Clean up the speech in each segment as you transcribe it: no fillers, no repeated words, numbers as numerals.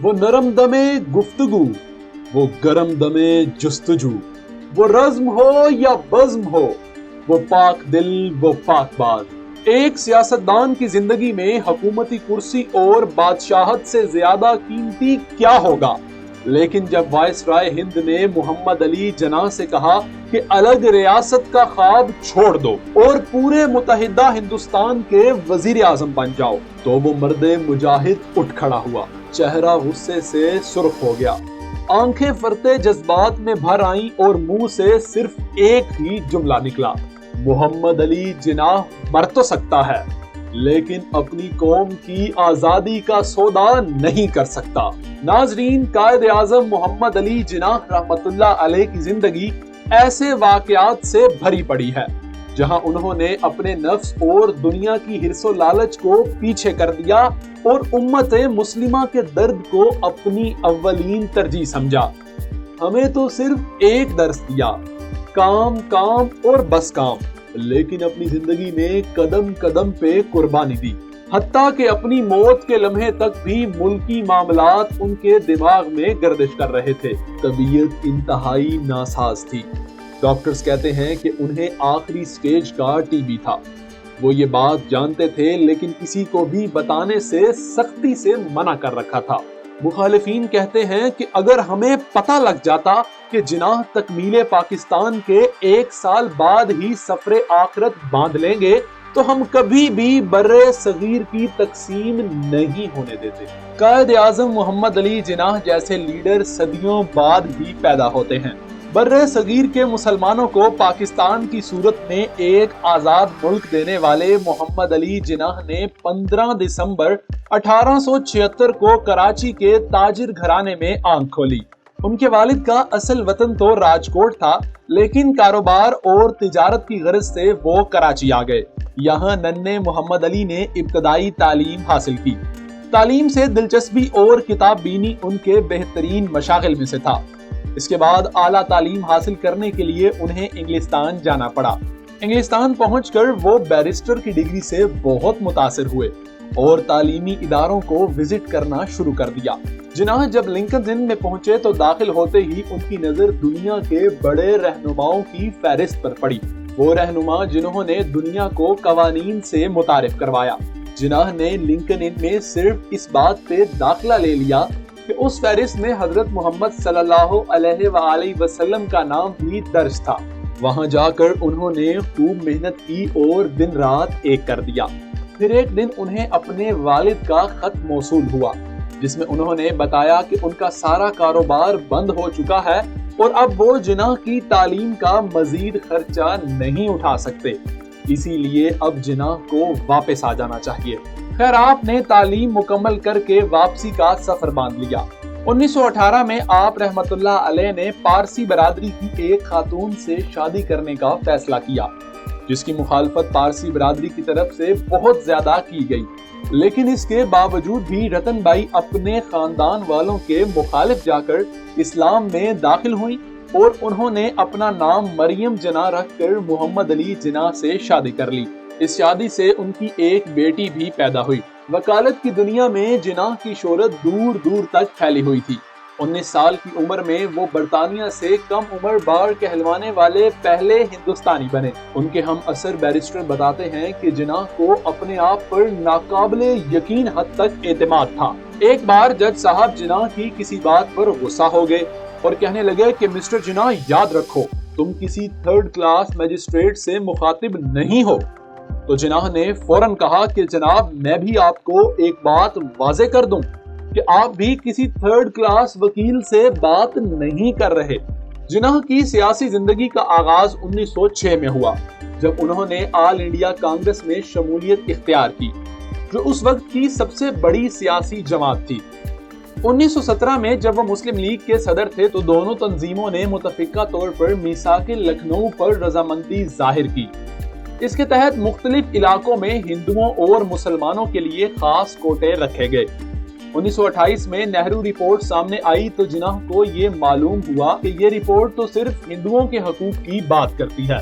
وہ نرم دمے گفتگو، وہ گرم دمے جستجو، وہ رزم ہو یا بزم ہو، وہ پاک دل وہ پاک باز۔ ایک سیاستدان کی زندگی میں حکومتی کرسی اور بادشاہت سے زیادہ قیمتی کیا ہوگا؟ لیکن جب وائس رائے ہند نے محمد علی جناح سے کہا کہ الگ ریاست کا خواب چھوڑ دو اور پورے متحدہ ہندوستان کے وزیر اعظم بن جاؤ، تو وہ مرد مجاہد اٹھ کھڑا ہوا، چہرہ غصے سے سرخ ہو گیا، آنکھیں فرتے جذبات میں بھر آئیں اور منہ سے صرف ایک ہی جملہ نکلا: محمد علی جناح مر تو سکتا ہے لیکن اپنی قوم کی آزادی کا سودا نہیں کر سکتا۔ ناظرین، قائد اعظم محمد علی جناح رحمت اللہ علیہ کی زندگی ایسے واقعات سے بھری پڑی ہے جہاں انہوں نے اپنے نفس اور دنیا کی حرص و لالچ کو پیچھے کر دیا اور امت مسلمہ کے درد کو اپنی اولین ترجیح سمجھا۔ ہمیں تو صرف ایک درس دیا: کام کام اور بس کام، لیکن اپنی زندگی میں قدم قدم پہ قربانی دی، حتیٰ کہ اپنی موت کے لمحے تک بھی ملکی معاملات ان کے دماغ میں گردش کر رہے تھے۔ طبیعت انتہائی ناساز تھی۔ ڈاکٹرز کہتے ہیں کہ انہیں آخری سٹیج کا ٹی بی تھا۔ وہ یہ بات جانتے تھے لیکن کسی کو بھی بتانے سے سختی سے منع کر رکھا تھا۔ مخالفین کہتے ہیں کہ اگر ہمیں پتہ لگ جاتا کہ جناح تکمیل پاکستان کے 1 سال بعد ہی سفر آخرت باندھ لیں گے تو ہم کبھی بھی برِ صغیر کی تقسیم نہیں ہونے دیتے۔ قائد اعظم محمد علی جناح جیسے لیڈر صدیوں بعد ہی پیدا ہوتے ہیں۔ برِ صغیر کے مسلمانوں کو پاکستان کی صورت میں ایک آزاد ملک دینے والے محمد علی جناح نے 15 دسمبر 1876 کو کراچی کے تاجر گھرانے میں آنکھ کھولی۔ ان کے والد کا اصل وطن تو راجکوٹ تھا، لیکن کاروبار اور تجارت کی غرض سے وہ کراچی آ گئے۔ یہاں ننھے محمد علی نے ابتدائی تعلیم حاصل کی۔ تعلیم سے دلچسپی اور کتاب بینی ان کے بہترین مشاغل میں سے تھا۔ اس کے بعد اعلیٰ تعلیم حاصل کرنے کے لیے انہیں انگلستان جانا پڑا۔ انگلستان پہنچ کر وہ بیرسٹر کی ڈگری سے بہت متاثر ہوئے اور تعلیمی اداروں کو وزٹ کرنا شروع کر دیا۔ جناح جب لنکن انڈ میں پہنچے تو داخل ہوتے ہی ان کی نظر دنیا کے بڑے رہنماؤں کی فہرست پر پڑی، وہ رہنما جنہوں نے دنیا کو قوانین سے متعارف کروایا۔ جناح نے لنکن انڈ میں صرف اس بات پہ داخلہ لے لیا کہ اس فہرست میں حضرت محمد صلی اللہ علیہ وآلہ وسلم کا نام بھی درج تھا۔ وہاں جا کر انہوں نے خوب محنت کی اور دن رات ایک کر دیا۔ پھر ایک دن انہیں اپنے والد کا خط موصول ہوا جس میں انہوں نے بتایا کہ ان کا سارا کاروبار بند ہو چکا ہے اور اب وہ جناح کی تعلیم کا مزید خرچہ نہیں اٹھا سکتے، اسی لیے اب جناح کو واپس آ جانا چاہیے۔ خیر، آپ نے تعلیم مکمل کر کے واپسی کا سفر باندھ لیا۔ 1918 میں آپ رحمت اللہ علیہ نے پارسی برادری کی ایک خاتون سے شادی کرنے کا فیصلہ کیا، جس کی مخالفت پارسی برادری کی طرف سے بہت زیادہ کی گئی، لیکن اس کے باوجود بھی رتن بائی اپنے خاندان والوں کے مخالف جا کر اسلام میں داخل ہوئیں اور انہوں نے اپنا نام مریم جناح رکھ کر محمد علی جناح سے شادی کر لی۔ اس شادی سے ان کی ایک بیٹی بھی پیدا ہوئی۔ وکالت کی دنیا میں جناح کی شہرت دور دور تک پھیلی ہوئی تھی۔ 19 سال کی عمر میں وہ برطانیہ سے کم عمر بار کہلوانے والے پہلے ہندوستانی بنے۔ ان کے ہم عصر بیرسٹر بتاتے ہیں کہ جناح کو اپنے آپ پر ناقابل یقین حد تک اعتماد تھا۔ ایک بار جج صاحب جناح کی کسی بات پر غصہ ہو گئے اور کہنے لگے کہ مسٹر جناح، یاد رکھو تم کسی 3rd کلاس میجسٹریٹ سے مخاطب نہیں ہو۔ تو جناح نے فوراً کہا کہ جناب، میں بھی آپ کو ایک بات واضح کر دوں کہ آپ بھی کسی 3rd کلاس وکیل سے بات نہیں کر رہے۔ جناح کی سیاسی زندگی کا آغاز 1906 میں ہوا جب انہوں نے آل انڈیا کانگریس میں شمولیت اختیار کی، جو اس وقت کی سب سے بڑی سیاسی جماعت تھی۔ 1917 میں جب وہ مسلم لیگ کے صدر تھے تو دونوں تنظیموں نے متفقہ طور پر میثاق لکھنؤ پر رضامندی ظاہر کی۔ اس کے تحت مختلف علاقوں میں ہندوؤں اور مسلمانوں کے لیے خاص کوٹے رکھے گئے۔ 1928 میں نہرو رپورٹ سامنے آئی تو جناح کو یہ معلوم ہوا کہ یہ رپورٹ تو صرف ہندوؤں کے حقوق کی بات کرتی ہے۔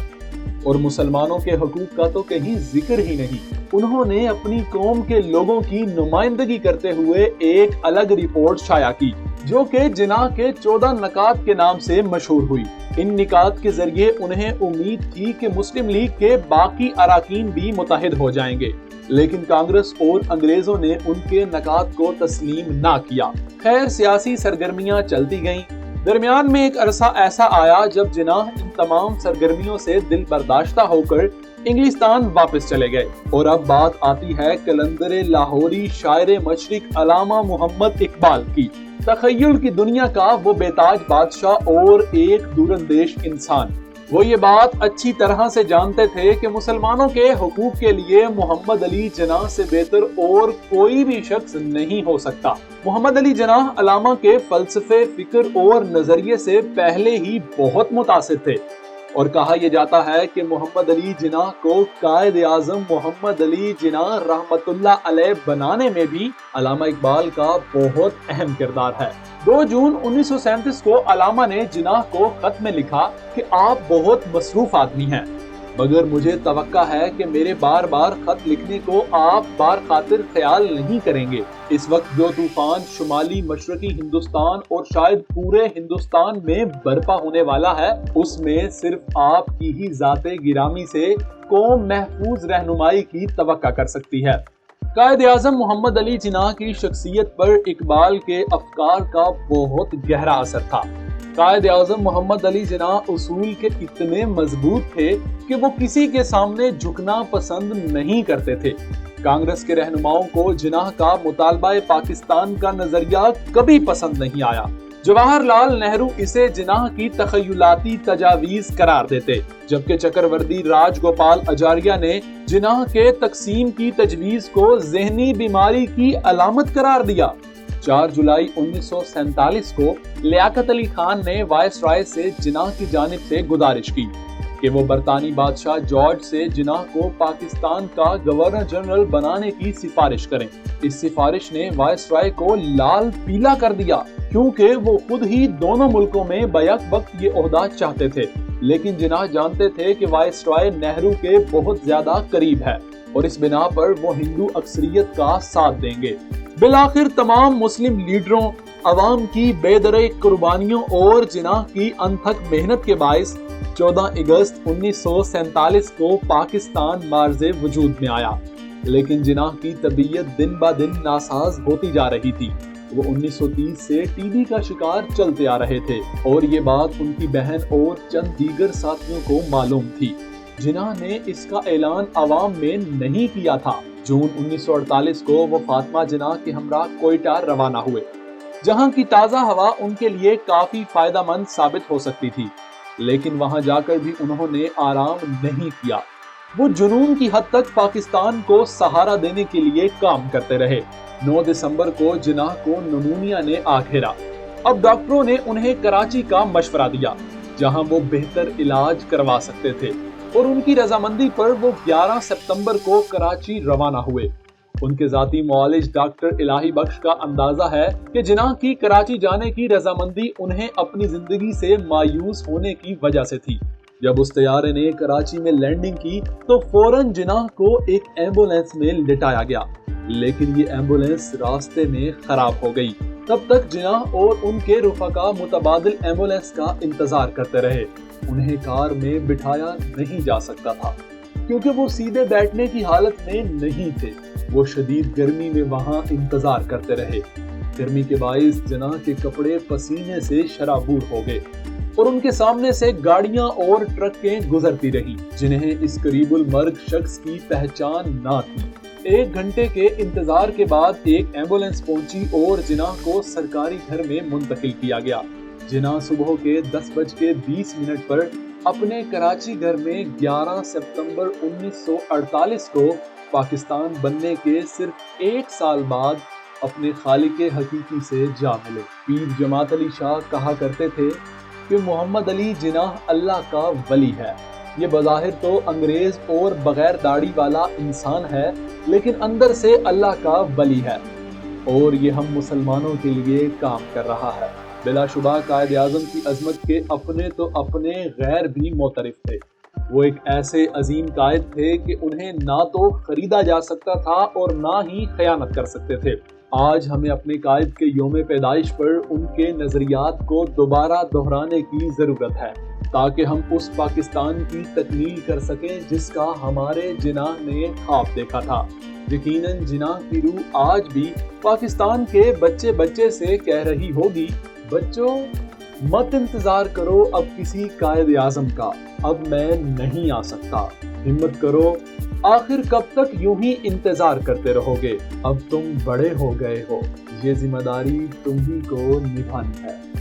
اور مسلمانوں کے حقوق کا تو کہیں ذکر ہی نہیں۔ انہوں نے اپنی قوم کے لوگوں کی نمائندگی کرتے ہوئے ایک الگ رپورٹ شائع کی جو کہ جناح کے 14 نکات کے نام سے مشہور ہوئی۔ ان نکات کے ذریعے انہیں امید تھی کہ مسلم لیگ کے باقی اراکین بھی متحد ہو جائیں گے، لیکن کانگریس اور انگریزوں نے ان کے نکات کو تسلیم نہ کیا۔ خیر، سیاسی سرگرمیاں چلتی گئیں۔ درمیان میں ایک عرصہ ایسا آیا جب جناح ان تمام سرگرمیوں سے دل برداشتہ ہو کر انگلستان واپس چلے گئے۔ اور اب بات آتی ہے کلندر لاہوری شاعر مشرق علامہ محمد اقبال کی، تخیل کی دنیا کا وہ بےتاج بادشاہ اور ایک دوراندیش انسان۔ وہ یہ بات اچھی طرح سے جانتے تھے کہ مسلمانوں کے حقوق کے لیے محمد علی جناح سے بہتر اور کوئی بھی شخص نہیں ہو سکتا۔ محمد علی جناح علامہ کے فلسفے، فکر اور نظریے سے پہلے ہی بہت متاثر تھے، اور کہا یہ جاتا ہے کہ محمد علی جناح کو قائد اعظم محمد علی جناح رحمت اللہ علیہ بنانے میں بھی علامہ اقبال کا بہت اہم کردار ہے۔ 2 جون 1937 کو علامہ نے جناح کو خط میں لکھا کہ آپ بہت مصروف آدمی ہیں، مگر مجھے توقع ہے کہ میرے بار بار خط لکھنے کو آپ بار خاطر خیال نہیں کریں گے۔ اس وقت جو طوفان شمالی مشرقی ہندوستان اور شاید پورے ہندوستان میں برپا ہونے والا ہے، اس میں صرف آپ کی ہی ذات گرامی سے قوم محفوظ رہنمائی کی توقع کر سکتی ہے۔ قائد اعظم محمد علی جناح کی شخصیت پر اقبال کے افکار کا بہت گہرا اثر تھا۔ قائد اعظم محمد علی جناح اصول کے اتنے مضبوط تھے کہ وہ کسی کے سامنے جھکنا پسند نہیں کرتے تھے۔ کانگریس کے رہنماؤں کو جناح کا مطالبہ پاکستان کا نظریہ کبھی پسند نہیں آیا۔ جواہر لال نہرو اسے جناح کی تخیلاتی تجاویز قرار دیتے، جبکہ چکروردی راج گوپال اجاریہ نے جناح کے تقسیم کی تجویز کو ذہنی بیماری کی علامت قرار دیا۔ 4 جولائی 1947 کو لیاقت علی خان نے وائس رائے سے جناح کی جانب سے گزارش کی کہ وہ برطانوی بادشاہ جارج سے جناح کو پاکستان کا گورنر جنرل بنانے کی سفارش کریں۔ اس سفارش نے وائس رائے کو لال پیلا کر دیا، کیونکہ وہ خود ہی دونوں ملکوں میں بیک وقت یہ عہدہ چاہتے تھے، لیکن جناح جانتے تھے کہ وائس رائے نہرو کے بہت زیادہ قریب ہے اور اس بنا پر وہ ہندو اکثریت کا ساتھ دیں گے۔ بالآخر تمام مسلم لیڈروں، عوام کی بے درے قربانیوں اور جناح کی انتھک محنت کے باعث 14 اگست 1947 کو پاکستان مارز وجود میں آیا، لیکن جناح کی طبیعت دن بہ دن ناساز ہوتی جا رہی تھی۔ وہ 1930 سے ٹی بی کا شکار چلتے آ رہے تھے اور یہ بات ان کی بہن اور چند دیگر ساتھیوں کو معلوم تھی۔ جناح نے اس کا اعلان عوام میں نہیں کیا تھا۔ جون 1948 کو وہ فاطمہ جناح کے ہمراہ کوئٹہ روانہ ہوئے، جہاں کی تازہ ہوا ان کے لیے کافی فائدہ مند ثابت ہو سکتی تھی، لیکن وہاں جا کر بھی انہوں نے آرام نہیں کیا۔ وہ جنون کی حد تک پاکستان کو سہارا دینے کے لیے کام کرتے رہے۔ 9 دسمبر کو جناح کو نمونیا نے آ گھیرا۔ اب ڈاکٹروں نے انہیں کراچی کا مشورہ دیا، جہاں وہ بہتر علاج کروا سکتے تھے، اور ان کی رضامندی پر وہ 11 ستمبر کو کراچی روانہ ہوئے۔ ان کے ذاتی معالج ڈاکٹر الہی بخش کا اندازہ ہے کہ جناح کی کراچی جانے کی رضامندی انہیں اپنی زندگی سے مایوس ہونے کی وجہ سے تھی۔ جب اس طیارے نے کراچی میں لینڈنگ کی تو فوراً جناح کو ایک ایمبولینس میں لٹایا گیا، لیکن یہ ایمبولینس راستے میں خراب ہو گئی۔ تب تک جناح اور ان کے رفقا متبادل ایمبولینس کا انتظار کرتے رہے۔ انہیں کار میں بٹھایا نہیں جا سکتا تھا، کیونکہ وہ سیدھے بیٹھنے کی حالت میں نہیں تھے۔ وہ شدید گرمی میں وہاں انتظار کرتے رہے۔ گرمی کے باعث جناح کے کپڑے پسینے سے شرابور ہو گئے اور ان کے سامنے سے گاڑیاں اور ٹرکیں گزرتی رہی، جنہیں اس قریب المرگ شخص کی پہچان نہ تھی۔ 1 گھنٹے کے انتظار کے بعد ایک ایمبولینس پہنچی اور جناح کو سرکاری گھر میں منتقل کیا گیا۔ جناح صبح کے 10:20 پر اپنے کراچی گھر میں 11 ستمبر 1948 کو پاکستان بننے کے صرف 1 سال بعد اپنے خالق حقیقی سے جا ملے۔ پیر جماعت علی شاہ کہا کرتے تھے کہ محمد علی جناح اللہ کا ولی ہے۔ یہ بظاہر تو انگریز اور بغیر داڑھی والا انسان ہے، لیکن اندر سے اللہ کا ولی ہے، اور یہ ہم مسلمانوں کے لیے کام کر رہا ہے۔ بلا شبہ قائد اعظم کی عظمت کے اپنے تو اپنے غیر بھی معترف تھے، وہ ایک ایسے عظیم قائد تھے کہ انہیں نہ تو خریدا جا سکتا تھا اور نہ ہی خیانت کر سکتے تھے۔ آج ہمیں اپنے قائد کے یوم پیدائش پر ان کے نظریات کو دوبارہ دہرانے کی ضرورت ہے تاکہ ہم اس پاکستان کی تکمیل کر سکیں جس کا ہمارے جناح نے خواب دیکھا تھا۔ یقیناً جناح کی روح آج بھی پاکستان کے بچے بچے سے کہہ رہی ہوگی، بچوں مت انتظار کرو اب کسی قائد اعظم کا، اب میں نہیں آ سکتا، ہمت کرو، آخر کب تک یوں ہی انتظار کرتے رہو گے، اب تم بڑے ہو گئے ہو، یہ ذمہ داری تم ہی کو نبھانی ہے۔